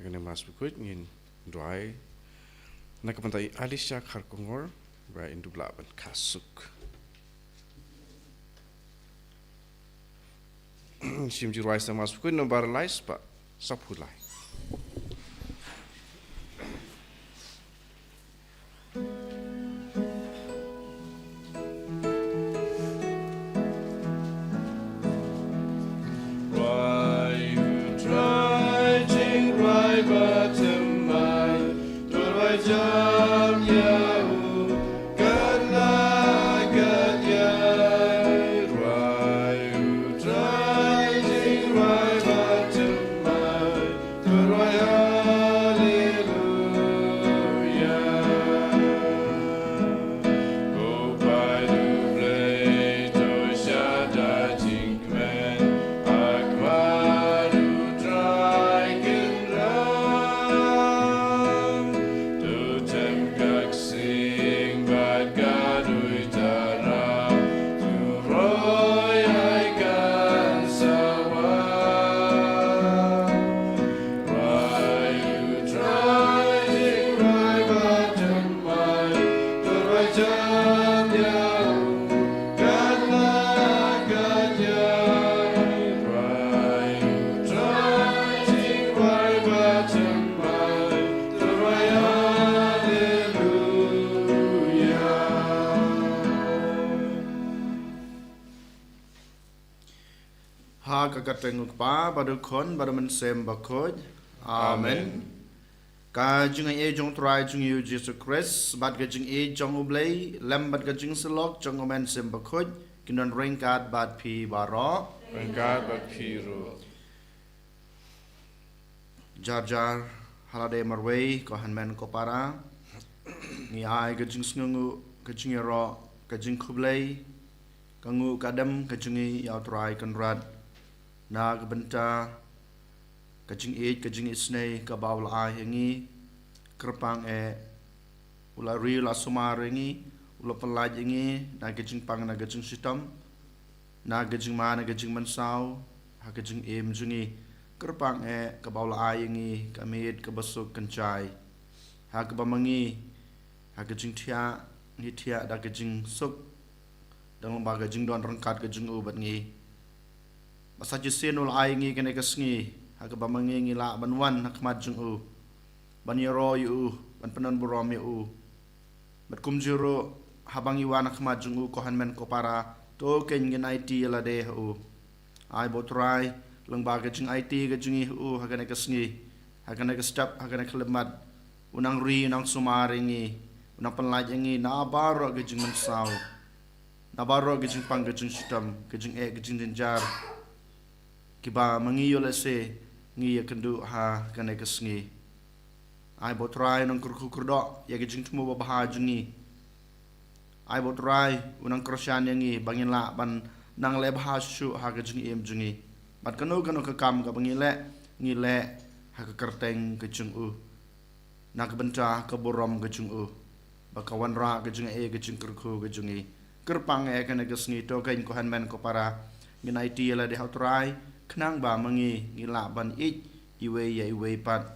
Agane mas bukut ngin doai. Nakapantai Alicia Karkongor ba indublaban kasuk. Sim jiruai sa mas bukut no bar lais pa sapulai. Kakatenguk pa badukon baduman sem bakoj. Amen. Ka jing e jong try jing yu Jesus Christ bad ka jing e jong ublay lem bad ka jing selok jong omen sem bakoj kinon ringkat bad pi baro Ringkat bad pi ru. Jar jar halade marway ko hanmen ko para ni ai ka jing sngungu ka jing ro ka jing kublay kangu kadam ka jing yaw try kan rad na kabenta kajing isnei ka bawl a hengi kerpang ula ri la sumar hengi ula pelaj hengi na kajing pang na kajing sitam na kajing mana kajing mansau ha kajing jungi kerpang ka bawl a hengi kamit ka basuk kencai ha ka bamangi ha kajing tia ni tia da kajing suk dang ba kajing don rengkat kajing ubat ngi Masa jisen ul ai ngi kene kesngi hak ba mangi ngi la banwan hak mat jung u ban yoro yu ban penon burom yu bat kum juro habang iwan hak mat jung u ko han men ko para to ken ngi IT la de u ai bo try leng ba ke jung IT ke jung u hak kene kesngi hak kene ke step hak kene klemat unang ri unang sumare ngi unang penlaj ngi na baro ke jung mensau na baro ke jung pang ke jung sitam ke jung ke jung denjar kiba mangiyo se ngi yakendu ha kane kesngi ai botrai nang kurku kurdo ya gijing tumu baha jungi ai botrai unang krosyan yangi bangin la ban nang le baha shu ha gijing em jungi bat kanu ka kam ka bangile ngi le ha ka kerteng ke jung u nak benta ka borom ke jung u bakawan ra ke jung gijing kurku ke jungi kerpang kane kesngi to kain ko hanmen ko para nginai ti la de hautrai kenang ba mangi ngila ban ik iwe pat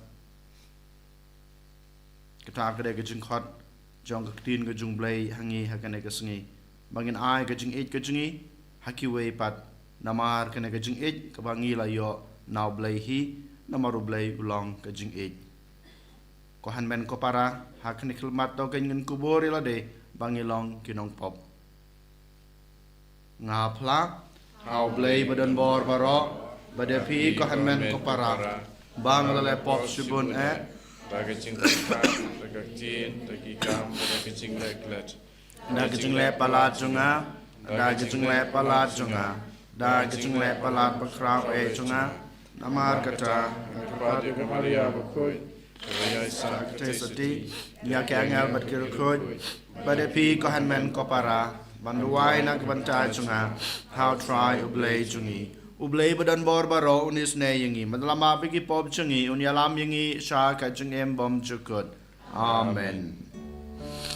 kata kade ke jing khot jong ka tin ke jung blai hangi hakane ke sngi bangin ai ke jing ik ke jingi hakiwe pat namar kane ke jing ik ka bangi la yo naw blai hi namaru blai ulong ke jing ik ko han men ko para hakane khilmat to ke ngin kubur la de bangi long kinong pop nga plak naw blai badan bor baro Bada pi ko hanmen ko para bang lele pop subun Da kajing tak da kajin da kikam da kajing leklet. Da kajing le palat junga da kajing le palat junga da kajing le palat bakrau junga namar kata Kepada Maria bakoi Raya sa te sati ya ke angel bat kir khoj bada pi ko hanmen ko para banduai na kebanta junga how try ublay jungi ublay badan bor baro unis ne yangi madlama bigi pop chungi unyalam yangi sha ka chung em bom chukut amen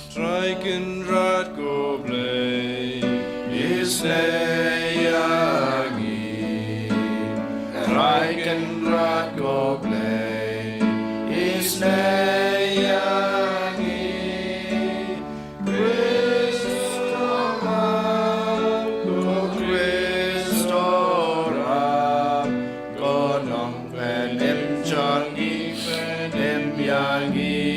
Strijken raad goblay is ne yangi Strijken raad goblay changi pen em yangi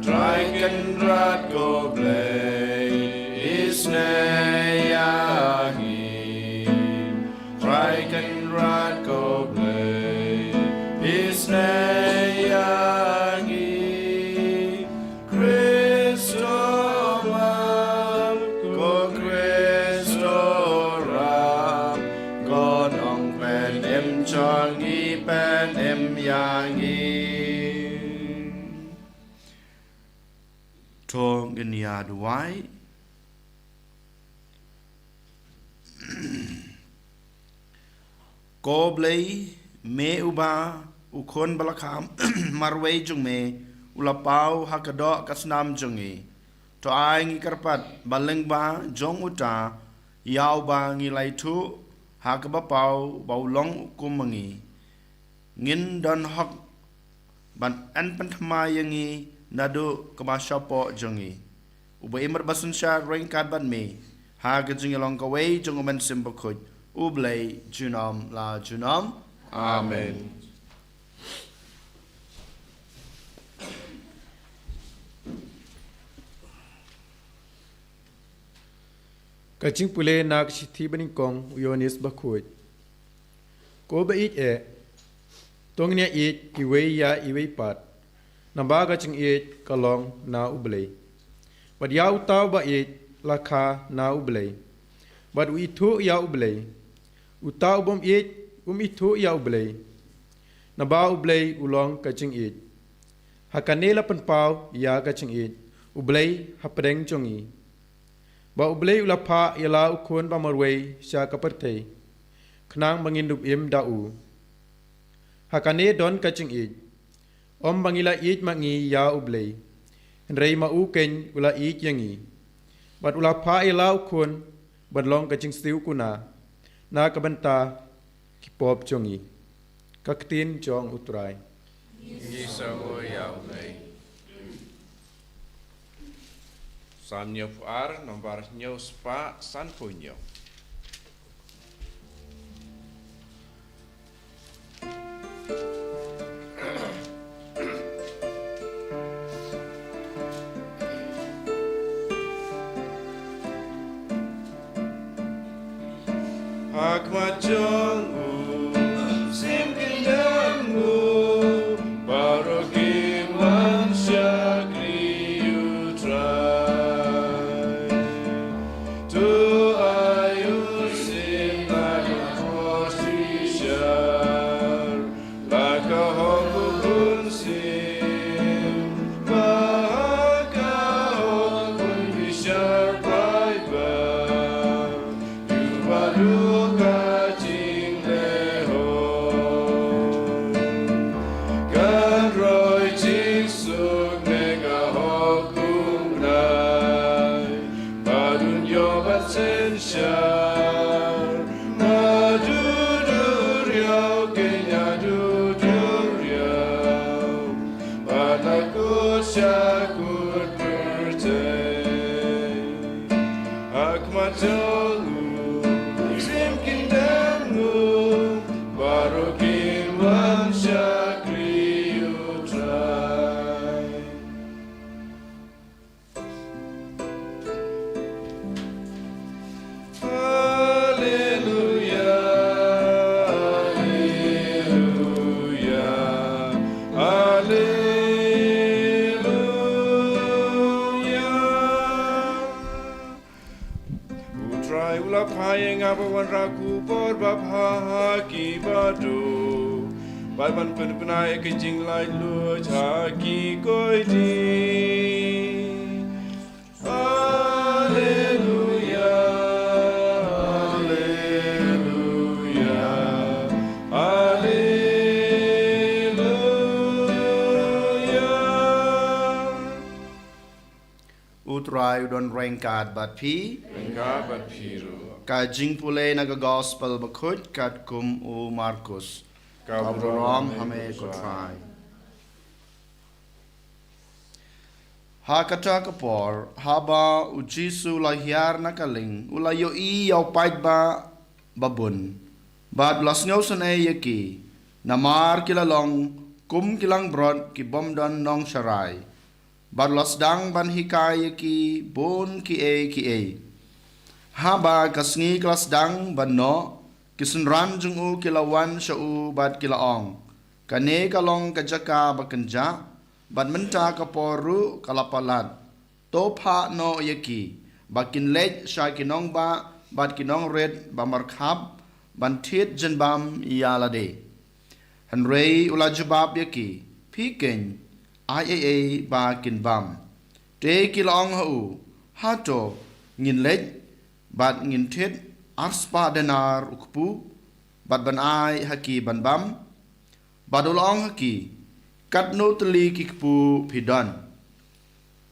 try can rat go play is ne yangi try can rat go play is ne yangi Christo mam go Christo ram God ong pen em changi pen em yangi Tong in yard wai Ko blei me uba ukon balakam marway jung me ulapau hakado kasnam jungi to ai ngi karpat baleng ba jong uta yaw ba ngi lai thu hakaba pau baulong kumangi ngin don hok ban an panthama yangi nadu kamashapo jungi uba imar basun sha rain kad ban me ha gajing along ka way jung men simbakut ublay junam la junam Amen. Kacing pule nak sithi baning kong uyonis bakut. Ko ba it e. Tong nia it iwe ya iwe pat. Namba kacing it kalong na ublay. Bad ya utaw ba it laka na ublay. Bad uitu ya ublay. Utaw bom it itu ya ublay. Naba ublay ulong kacing it. Hakanela penpau ya kacing it. Ublay hapadeng jongi. Ba ublay ulapa yala ukun ba marway sya kaperte. Knang mangindub im dau. Hakane don kacing it. Om bangila it mangi ya ublay. Henrei ma ken ula it yangi. Bat ulapa yala ukun badlong kacing stiu kuna. Na kabanta kipop jongi. Kaktin jong utrai. Ngisa o yaw lay. San nyo puar nombar nyo spa san punyo. Hakmat jongmu sim kindangmu parokim lan syakri utrai tu ayu sim laka hosti syar laka hokukun sim bahaka hokun bisyar baibah yubadu raku por bapha ki badu bai ban pen penai ke jing lai lu cha ki koi di haleluya haleluya haleluya utrai udon rengkat bat pi enggak berpiru ka jing pule naga gospel bakut kat kum u Markus kabrom hame ko try ha kata kapor haba u Jisu la hiar na kaling ula yo i yau pait ba babun bad las ngau san e yaki namar kila long kum kilang brod ki bom don nong sharai bad las dang ban hikai yaki bon ki e haba kasngi klas dang ban no kisun ran jung u kilawan sha u bad kila ong kane kalong kajaka bakanja bad menta kaporu kalapalat topa no yaki bakin lej sha kinong ba bad kinong red ba markhab ban thiet jen bam yalade han rei ula jabab yaki phiken ia ba kin bam te kilong hu ha to ngin lej bad ngin thiet arspa denar ukpu bad ban ai haki ban bam badulong haki kat no tli kikpu pidon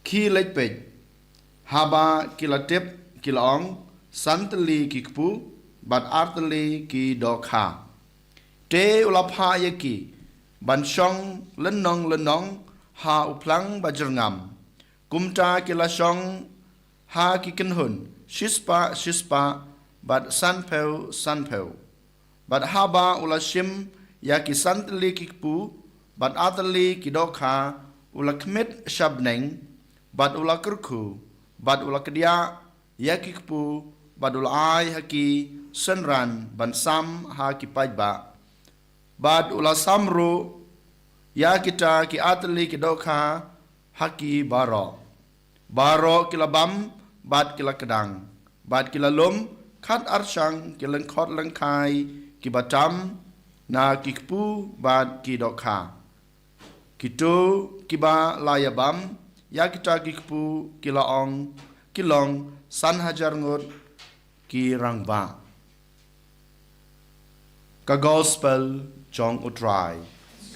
ki lej pej haba kilatep kilong santli kikpu bad artli ki dokha te ulapha yaki ban shong lenong ha uplang bajrngam kumta kila shong ha kikenhun shispa bad sanpeu bad haba ulashim yaki santli kikpu bad artli ki dokha ulakmit shabneng bad ulakurku bad ulakdia yakikpu badul ai haki senran ban sam haki pajba bad ula samru ya kita ki atli ki dokha haki baro kilabam bad kila kedang bad kila lum khat arshang kilen khot langkai ki batam na kikpu bad ki dokha kitu kiba layabam ya kita kikpu kila ong kilong san hajar ngot ki rangba ka gospel jong utrai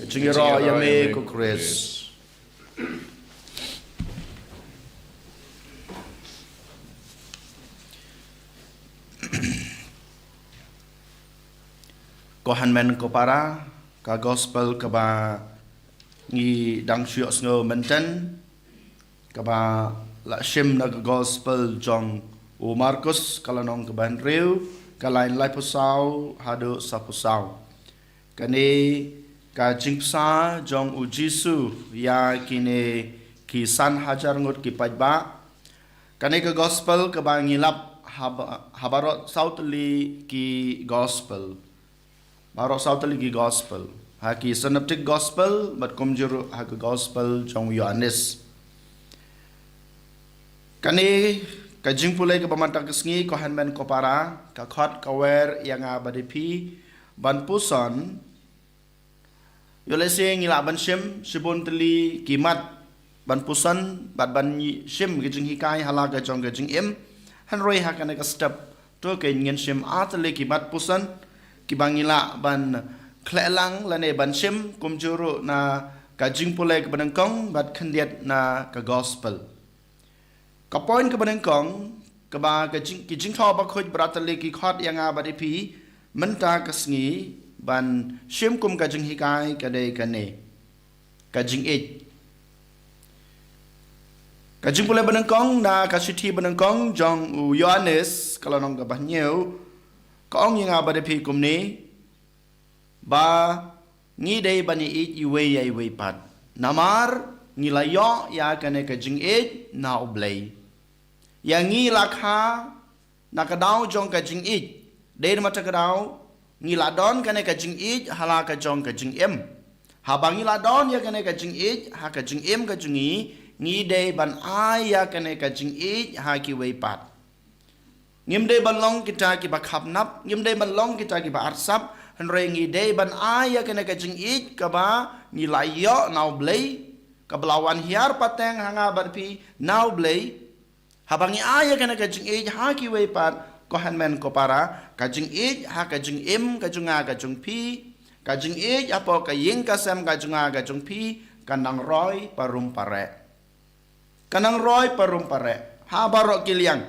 jingiro yame ko Chris ko hanmen ko para ka gospel ka ba ngi dang syok sngo menten ka ba la shim na gospel jong u Markus kalanong kaban riu kalain lai pusau hado sa pusau kani ka jingpsa jong u Jisu ya kine ki san hajar ngot ki pajba kani ka gospel ka ba ngilap habarot sautli ki gospel ha ki synoptic gospel bat komjur ha ka gospel jong Yohanes kani kajing pulai ke pemantau kesngi ko hanmen ko para ka khot ka wer yang abadipi ban puson yole se ngila ban shim sibon teli kimat ban puson ban shim gijing hikai hala ka jong gijing im han roi ha kana ka step to ke ngin shim atli kimat puson ki bangila ban khlelang lane ban shim kumjuru na kajing pulai ke banangkong bat khandiat na ka gospel ka point ka banangkong ka ba ka jing tho ba khoj bratali ki khot yang abadipi menta kasngi ban shim kum ka jing hikai ka dei ka ne ka jing it ka jing pulai banangkong na ka sithi banangkong jong u Yohanes kalau nong ka bahnyeu ka ong yang abadipi kum ni ba ngi dei bani it iwe pat namar ngilayo ya kane ka jing it na oblei yang ngi lakha nakadau jong ka jing it dei mata kadau ngi ladon kane ka jing it hala ka jong ka jing em ha bangi ladon ya kane ka jing it ha ka jing em ka jungi ngi dei ban ai ya kane ka jing it ha ki wei pat ngim dei ban long kita ki ba khap nap ngim dei ban long kita ki ba arsap han re ngi dei ban ai ya kane ka jing it ka ba ngi layo nau blei ka belawan hiar pateng hanga barpi nau blei habangi aya kana kajing ej ha ki wei pat ko hanmen ko para kajing ej ha kajing im kajunga kajung pi kajing ej apo ka ying ka sem kajunga kajung pi kanang roi parum pare ha barok kiliang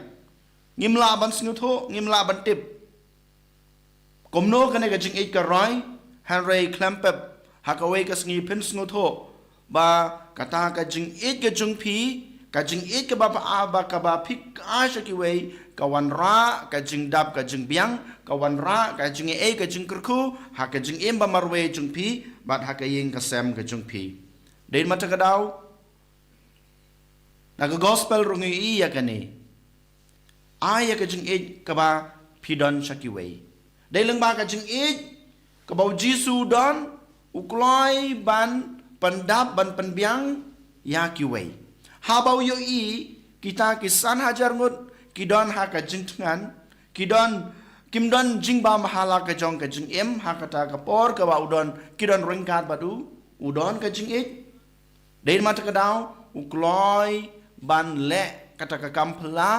ngimla ban snutho ngimla ban tip komno kana kajing ej ka roi han rei klampep ha ka wei ka sngi pin snutho ba kata kajing ej kajung pi kajing it ke bapa aba ka ba pik asha ki wei kawan ra kajing dap kajing biang kawan ra kajing kajing kerku ha kajing em ba marwe jung pi bat ha kaying kasem kajing pi den mata kadau na gospel rungi iya kani aya kajing it ka ba pidon shaki wei dei leng ba kajing it ka ba jisu don ukloi ban pendap ban penbiang ya ki wei habau yo kita kisan hajar ngut kidon ha ka jing tngan kidon kimdon jing ba mahala ka jong ka jing em ha kata ka por ka ba udon kidon ringkat badu udon ka jing it dein mata kadau ukloi ban le kata ka kampla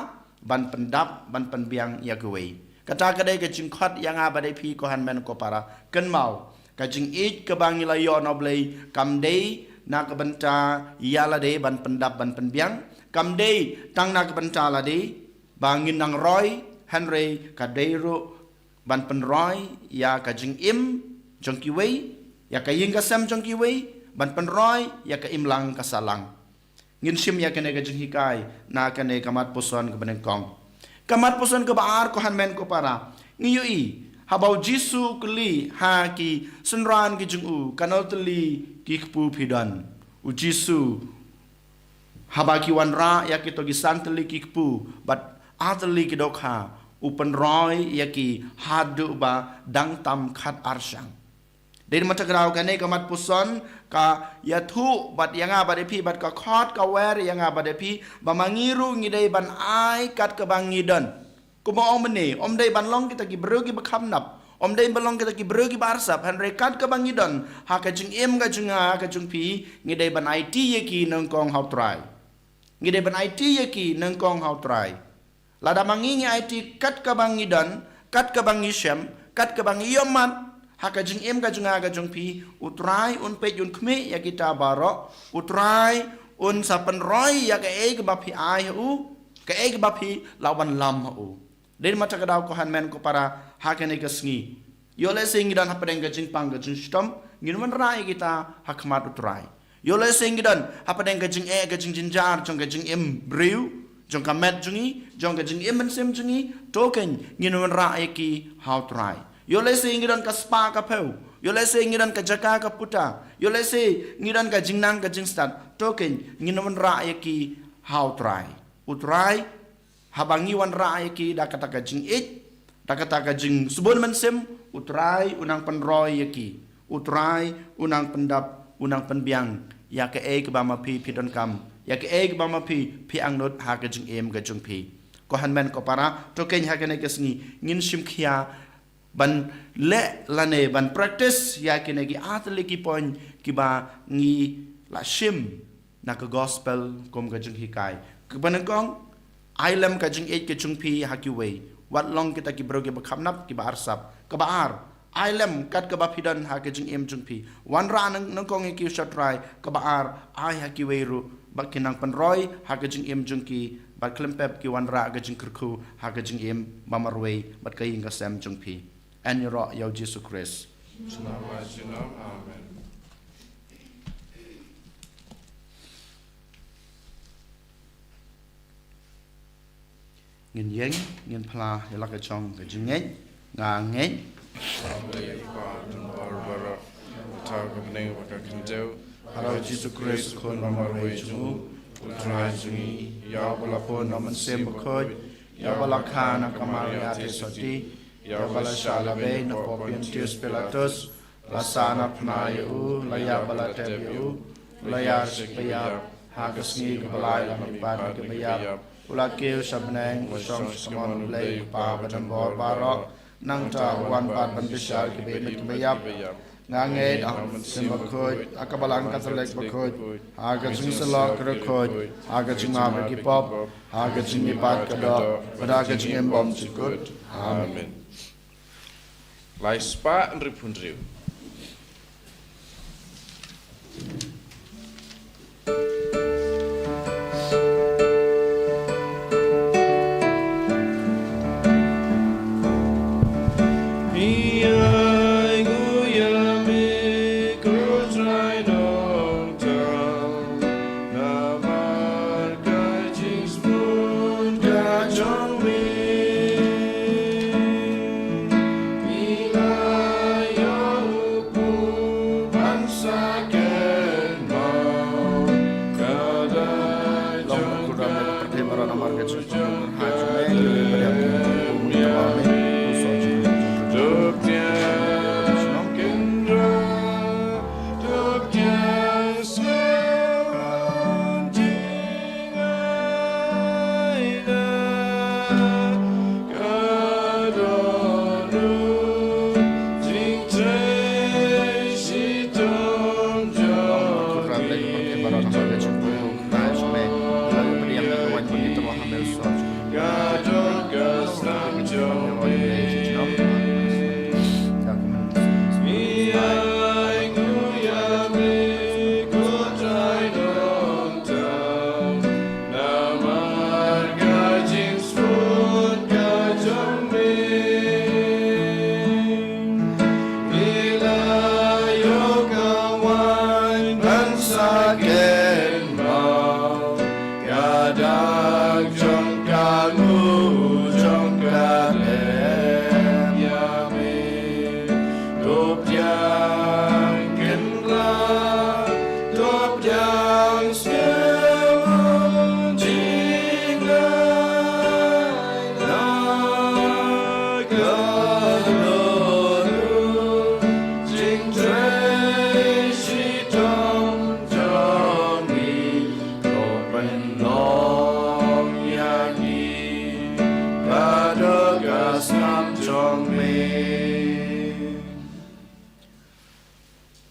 ban pendap ban penbiang ya kuwe kata ka dei ka jing khot yang aba dei pi ko han men ko para ken mau ka jing it ka bang ila yo noblei kam dei na ka banta yala dei ban pendap ban penbiang kam dei tang na ka banta la dei bangin nang roy henry ka dei ro ban pen roy ya ka jing im jong ki wei ya ka ying ka sam jong ki wei ban pen roy ya ka im lang ka salang ngin sim ya ka ne ka jing hikai na ka ne kamat poson ka beneng kong kamat poson ka baar ko han men ko para ngiyo habau jisu kli ha ki sunran ki jung u kanol tli ki kpu pidan u jisu habaki wan ra ya ki to gi santli ki kpu but atli ki dokha upen roy ya ki hadu ba dang tam khat arshang den mata grau kane kamat puson ka ya thu bat yanga ba de pi bat ka khot ka wer yanga ba de pi ba mangiru ngidai ban ai kat ka bangidon kuma om mene om dei ban long kita ki berugi bakam nap om dei balong kita ki berugi barsap han rekat ka bangidon ha ka jing em ka junga ka jung pi ngidai ban IT ye ki nang kong hau try ngidai ban IT ye ki nang kong hau try lada mangingi IT kat ka bangidon kat ka bangisem kat ka bangiyomat ha ka jing em ka junga ka jung pi utrai un pe yun khme ya kita baro utrai un sapan roy ya ka e ba pi ai u ka e ba pi lawan lam u den mata ka daw ko han men ko para ha ka ne ka sngi yo le sing dan ha padeng ka jing pang ka jing stom ngin man rai kita hakmat utrai yo le sing dan ha padeng ka jing ka jing jinjar jong ka jing em briu jong ka met jungi jong ka jing em sem jungi token ngin man rai ki how try yo le sing dan ka spa ka peu yo le sing dan ka jaka ka puta yo le sing dan ka jing nang ka jing stat token ngin man rai ki how try utrai habangi wan rai ki da kata ka jing it da kata ka jing subon man sem utrai unang penroy ki utrai unang pendap unang penbiang ya ke e ke bama pi don kam ya ke e ke bama pi ang not ha ka jing em ka jung pi ko han men ko para to ken ha ke ne kesni ngin sim khia ban le lane ban practice ya ke ne gi atle ki pon ki ba ngi la sim na ka gospel kom ka jing hikai ke ban kong Ailam ka jing et ke chung pi ha ki wei wat long kita ki broge ba khamnap ki ba arsap ka ba ar ailam kat ka ba pidan ha ke jing em chung pi wan ra nang kong ki shot rai ka ba ar ai ha ki wei ru ba kinang pan roy ha ke jing em chung ki ba klempep ki wan ra ka jing kurku ha ke jing em ba marwei bat ka inga sam chung pi an ro yaw Jesus Christ amen ngin yeng ngin pla yala ka chong ka jing ngej nga ngej Hello Jesus Christ kon mamar we ju utrai jungi ya bala pon naman sem khoj ya bala khana kamal ya te soti ya bala shala be no Pontius Pilatus la sana pna yu la ya bala te yu la ya shikya ha kasni ka bala la mi ban ka ya ula kêu sabneng song samon play pa ban bor barok nang ta wan pat ban bisal ki be mit bayap ngange am simba khoj akabalang ka selek bakhoj aga jing salok kro khoj aga jing ma ki pop aga jing ni pat ka do aga jing em bom chikut amen lai spa ripun riu Namar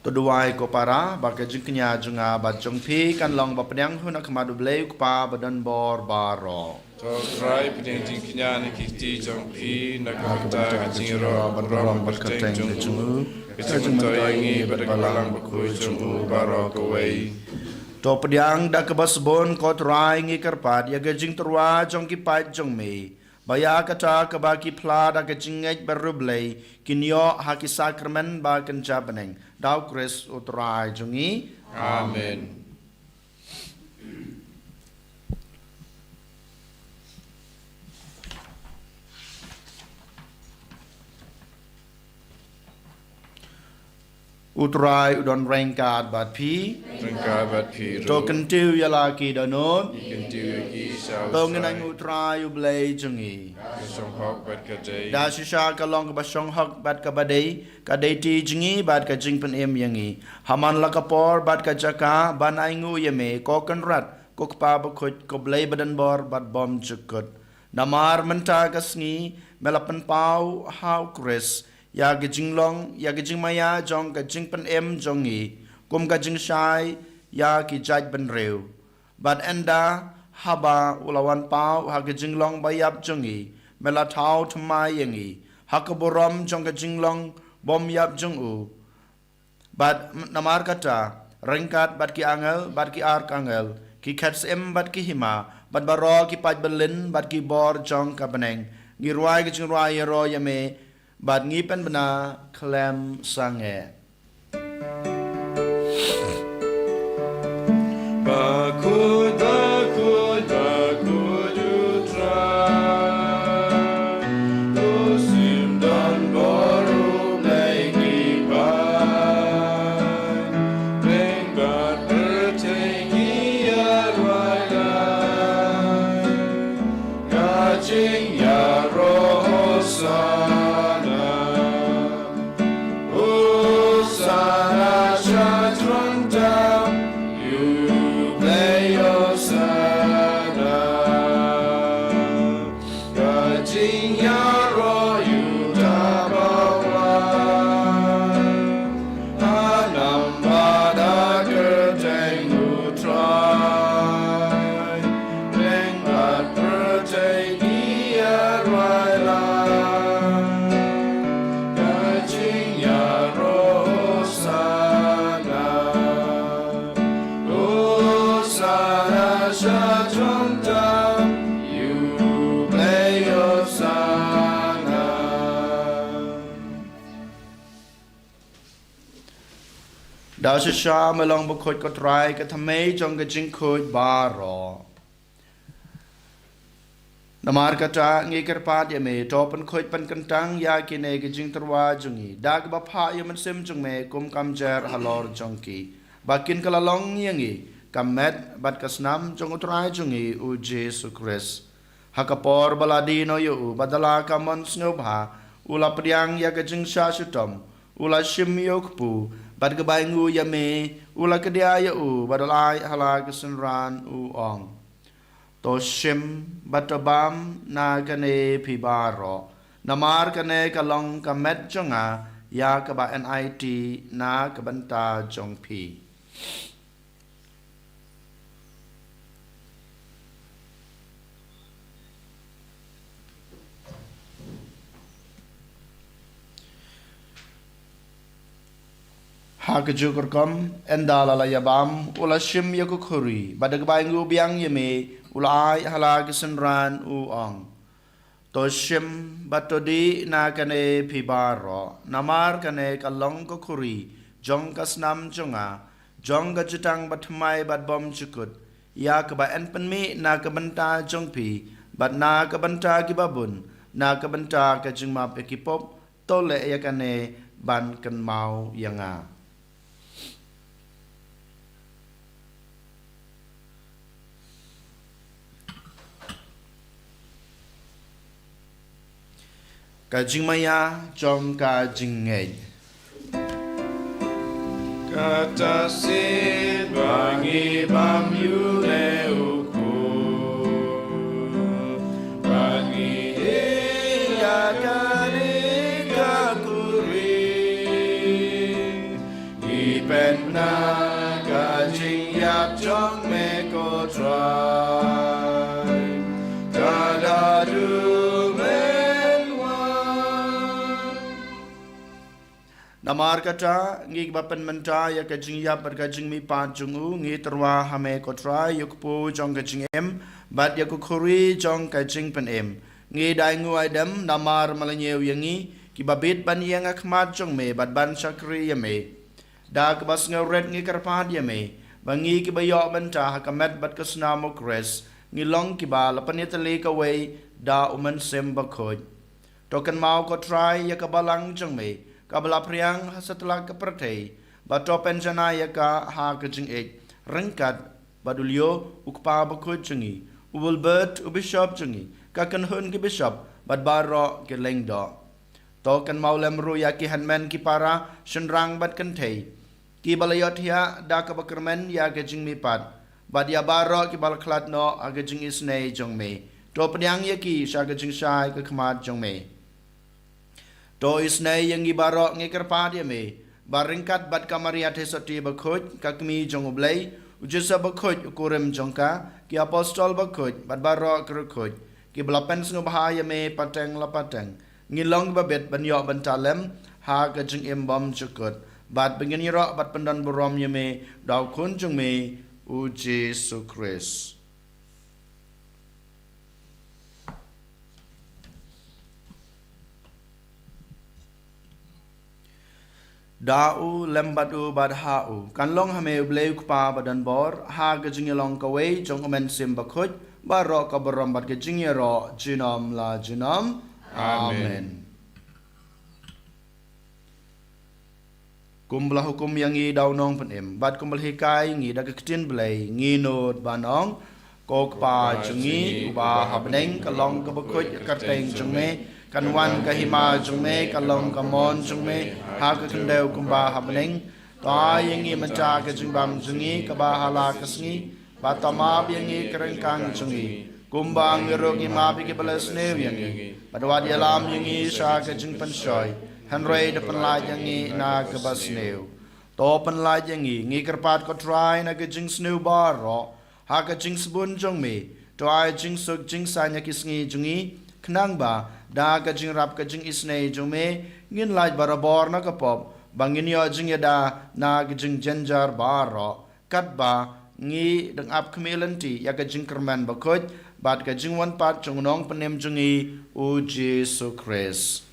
Toduai ko para baka jingknya junga bajong pi kan long bapanyang huna kamadu bleu pa badan bor baro. To try piding jingknya ni kiti jong pi nakamata kajingro badrom berkateng jungu. Kajing mentoyangi badagalang bakui jungu baro kawai. To pediang da kebasbon ko try ngi karpat ya gajing terwa jong ki pat jong me. Baya kata kabaki pla da gajing ngej berublei kinyo haki sakramen ba kenjabeneng. Dau Chris utrai jungi. Amen. Utrai udon rengkat bat pi. Rengka bat pi To kentiu yalaki danot. Kentiu ki sao. To ngenang utrai ublei jungi. Song hok bat kajai. Da shisha kalong ka basong hak bat ka badai. Ka deiti jungi bat ka jingpen em yangi. Haman lakapor bat ka jaka ban aingu yeme ko kenrat. Ko kpa bakut ko blei badan bor bat bom jukut. Namar menta kasngi melapan pau hau Chris. Ya gajing long, ya gajing maya jong gajing pen em jongi, kum gajing shai, ya ki jaj ben reu. But enda haba ulawan pau ha gajing long bayap jongi, melatau temai yangi, hakaborom jong gajing long bom yap jongu. But namar kata, rengkat bat ki angel, bat ki ark angel, ki kats em bat ki hima, bat baro ki paj belin, bat ki bor jong kabeneng, ngirwai gajing ruai ro yame, Bat ngipen bena klem sange. Bakud utrai. Lusim dan baru lagi pai. Bengbat bertinggi arwai. Kacing ya rosa. Dau shisha melong bukut kotrai ke thamei jong ke jingkut baro. Namar kata ngikir pat ya me topen kut pen kentang ya kine ke jing terwa jungi. Dag bapa ya mensim jung me kum kamjer halor jongki. Bakin kalalong yangi kamet bat kasnam jong utrai jungi u Jesu Christ. Hakapor baladino yu badala kamon snubha ula priang ya ke jing syasutom ula shim yokpu. Bad kebaingu yame ula kedia u badalai hala kesenran u ong. To shim batabam na kane pibaro. Namar kane kalong kamet jonga ya keba NIT na kebenta jong pi. Hakajukur kom endala la yabam ula shim yakukuri badag baingu biang yeme ula ai hala kesenran u ong to shim batodi na kane pibaro namar kane kalong kokuri jong kasnam jonga jong gajutang batmai bat bom chukut ya keba en penmi na kebenta jong pi bat na kebenta kibabun na kebenta kajingma pekipop tole yakane ban ken mau yanga. Kajing maya jom kajing ngej. Kata sid bangi bam yule uku. Bangi ya kani kakuri. เป็นนากะจิงยับจงเมโกทรายกาดาดูเมนวานามารกะจางีกบะเป็นมันจายกะจิงยับบัดกะจิงมีปานจุงอูงีตรวาหะเมโกทรายยกปูจงกะจิงเอ็มบัดยกคุรีจงกะจิงเป็นเอ็มงีได้งูไอเดมนามารมาลเยวยังงี้กิบะบิดบันยังอักมาจงเมบัดบันชักรียเมดากบสเงเรดงีกระพาดยเมบังงีกิบะยอบันจาหกะเม็ดบัดกสนามกเรสงีลองกิบาลปนิตลีกะเวดาอุมันเซมบะโคดตกันมาวก็ทรายยกะบาลังจงเมกะบลาพรียงหัสตลากะประเทบัดตอเป็นจนายกะหากะจิงเอกรังกัดบัดุลโยอุกปาบะโคดจงีอุบลเบิร์ตอุบิชอบจงีกะกันเฮินกิบิชอบบัดบารอกิเลงดอTokan maulem ruya ki hanmen ki para shenrang bat kan thei ki balayot ya da ka bakermen ya ke jing mi pat bad ya baro ki bal khlat no age jing isnei jong me to pnyang ya ki sha ke jing shai ka khmat jong me to isnei yang gi baro nge ker pa dia me baringkat bat kamaria the soti ba khoj ka kmi jong oblei ujisa ba khoj ukurem jong ka ki apostol ba khoj bat baro ker khoj ki blapen sno bahaya me pateng la pateng ngilong ba bet ban yo ban talem ha ka jing em bom chukut bat bengin ro bat pandan borom ye me daw kun jung me u Jesu Christ dau lembatu bad hau kan long hame bleu pa badan bor ha ka jing long ka we jong men sim ba khoj ba ro ka borom bat ka jing ro jinom la jinom Amen. Kumlah hukum yang ngi daw nong pen em bat kumbal hikai ngi dak ketin belai ngi not banong kok pa chungi uba habneng kalong ka bakoj ka teng chungme kanwan ka hima chungme kalong ka mon chungme ha ka kendeu kumba habneng ta yang ngi mancha ka jungbam chungi ka ba hala kasngi batama yang ngi kerengkang chungi kumbang ngerogi mabi ke balas new yang ngi padwad yalam yang ngi sha ka jing pan shoy hanrei de pan la yang ngi na ka bas new to pan la yang ngi kerpat ko try na ka jing snew bar ro ha ka jing sbun jong me to ai jing suk jing sa nya ki sngi jungi khnang ba da ka jing rap ka jing isnei jong me ngin laj barabor na ka pop bangin yo jing ya da na ka jing jenjar bar ro kat ba ngi dang ap khmelanti ya ka jing kerman ba khoj bat ka jing wan pat chung nong panem jungi u Jesu Christ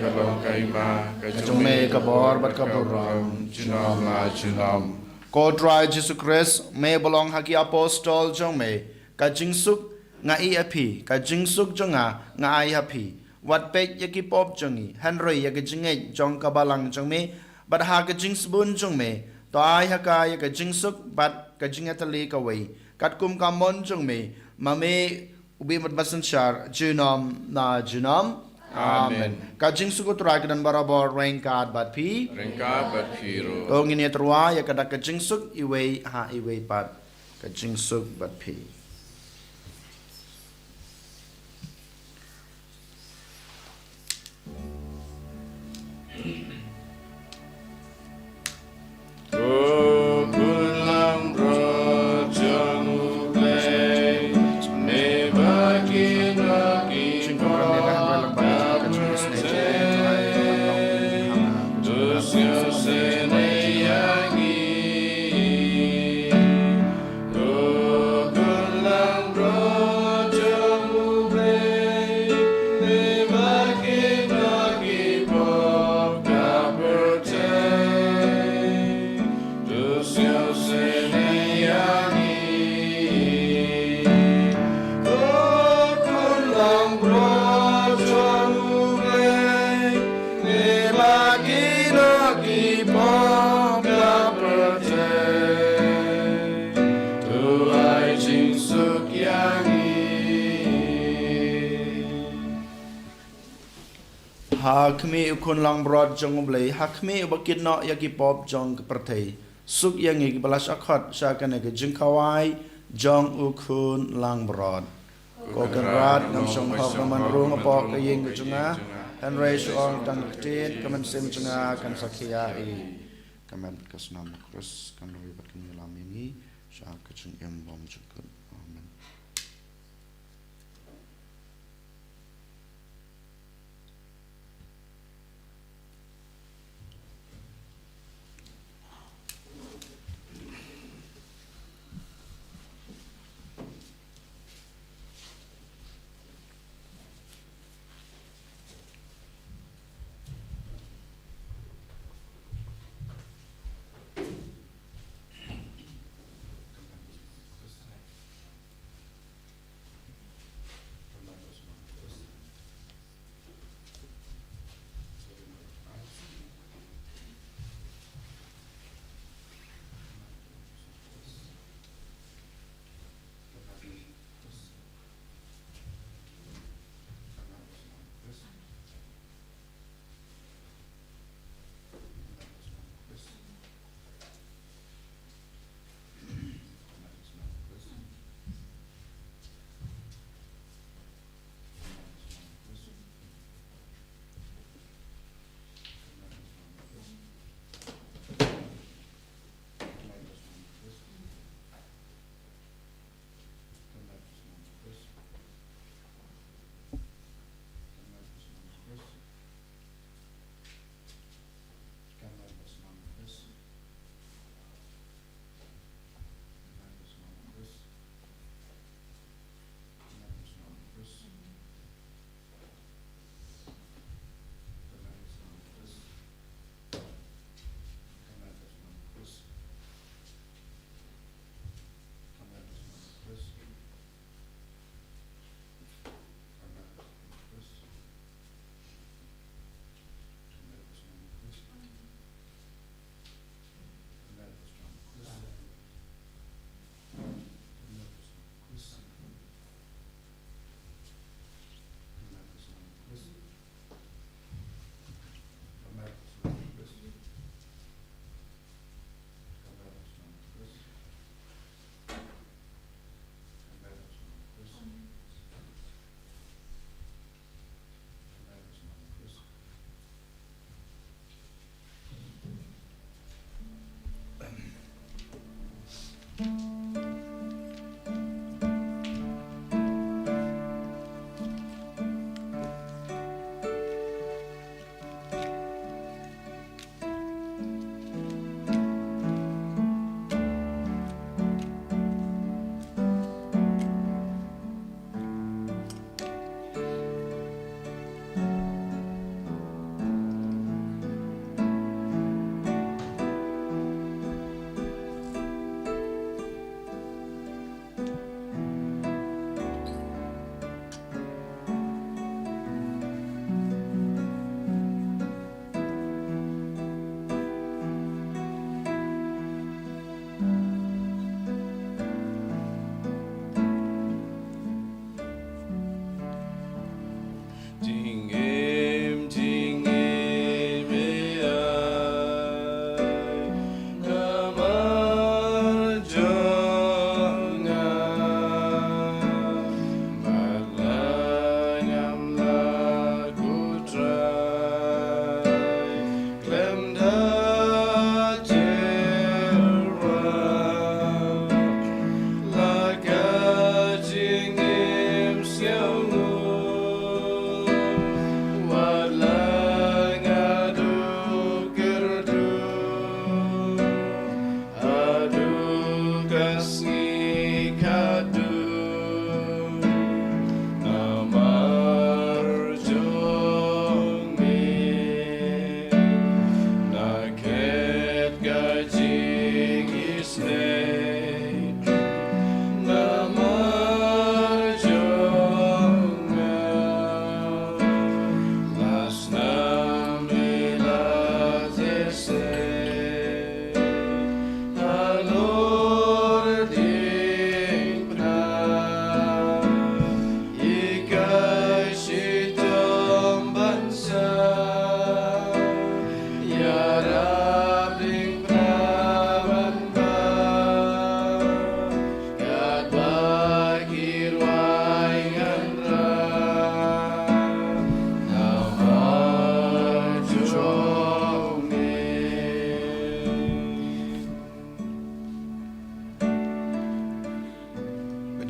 ka long kai ma ka chung me ka bor bat ka boram jinom la jinom ko try Jesu Christ me belong haki apostol jong me ka jing suk nga I api ka jing suk jonga nga ai happy wat pek yaki pop jongi hanrei ya ka jing e jong ka balang jong me bat ha ka jing sbun jong me to ai ha ka ya ka jing suk bat ka jing atali ka wei kat kum ka mon jong me ma me ubi mat basan shar jinom na jinom amen ka jing suk utrai kan barabor rank card bat pi rengka bat phiro to ngini trua ya ka ka jing suk iwei ha iwei pat ka jing suk bat pi Hakmi ukun lang broad jong blay hakmi ubakit no yaki pop jong pertei suk yang igi balas akhat syakan igi jingkawai jong ukun lang broad ko kerat ngam song hok naman rung apok kaying kejunga and raise on tang ketin kaman sim junga kan sakia i kamen kasnam krus kan ribat kan lamini sha kachung bom chukun amen.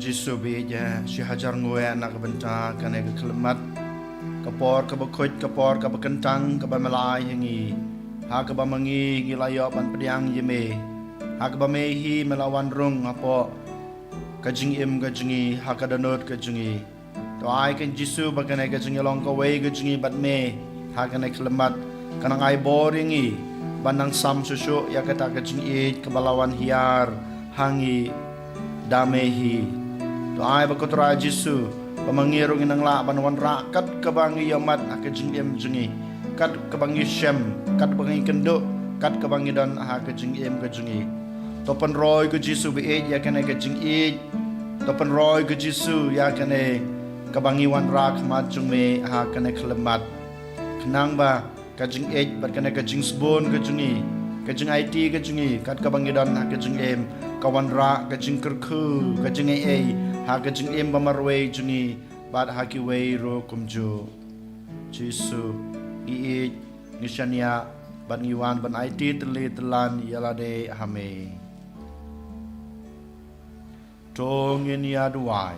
Jisu bija si hajar ngoe anak benta kane ke kelemat kapor ke bekut kapor ke bekentang ke bamelai hingi ha ke bamangi ngilayo ban pediang yeme ha ke bamehi melawan rung apo kajing im kajingi ha ke danut kajingi to ai kan Jisu bakane kajingi long ka wei kajingi bat me ha kane kelemat kanang ai boringi banang sam susu ya kata kajingi ke balawan hiar hangi damehi to ai bakotra Jisu pamangirong inang la banwan rakat kabangi yamat akajing em jungi kat kabangi shem kat bangi kendo kat kabangi dan ha kajing em kajungi to pan roy ke Jisu be ya kane kajing e to pan roy ke Jisu ya kane kabangi wan rak mat jungme ha kane klemat kenang ba kajing e bat kane kajing sbon kajungi kajing IT kajungi kat kabangi dan ha kajing em kawan ra kajing kerku kajing e ha kajing em bamarwe jungi bat ha ki wei ro kumju Jisu i nishania ban iwan ban IT teli telan yalade hame tongin ya duai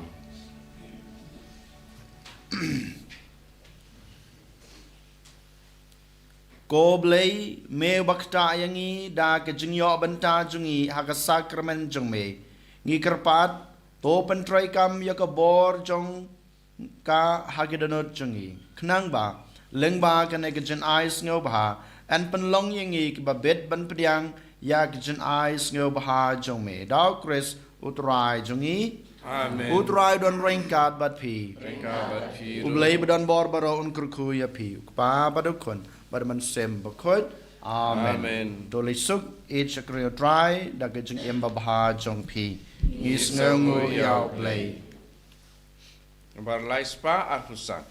ko blei me bakta yangi da kajing yo banta jungi ha ka sakramen jungme ngi kerpat to pentrai kam ya ka bor jong ka hagidanot jungi knang ba leng ba kan ek jen ais ngo ba an pen long yangi ba bet ban pediang ya jen ais ngo ba jong me daw Chris utrai jungi Amen. utrai don ringkat bat pi Ringkat pi. ublei badon bor baro un kurku ya pi pa badukon bad man sem bakot amen Amen. dole suk e chakrio try da ke jing em ba jong pi is ngu ya play Bar laispa akusan.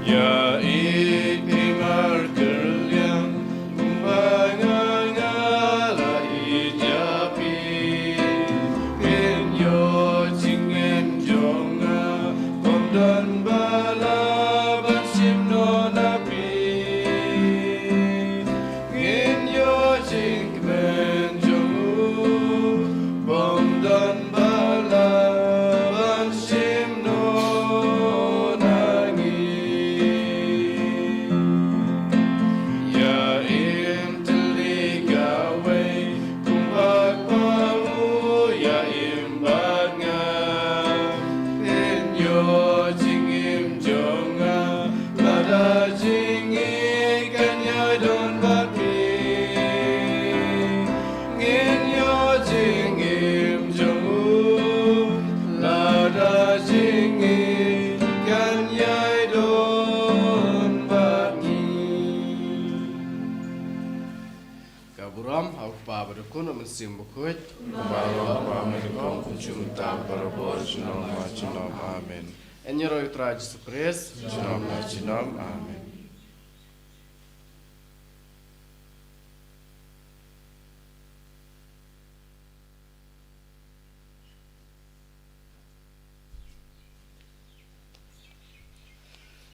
Ya ini markerlian kumbanganga la ijapi min yo jingen jonga komdan bala bansim no napi ngin yo jing ben jongu komdan bala bansim no nangi ya im teligawe kumbak pamu ya im badnga in yo jingim jonga lada jingi kanya don bapi ngin yo jingim jongu lada jingi kanya don bapi Kaburam hau pa berukun mensim bukut Balo pa merikong kucumta barabor jinom ma jinom amen Enyero itra Jisu Christ Jinom ma jinom amen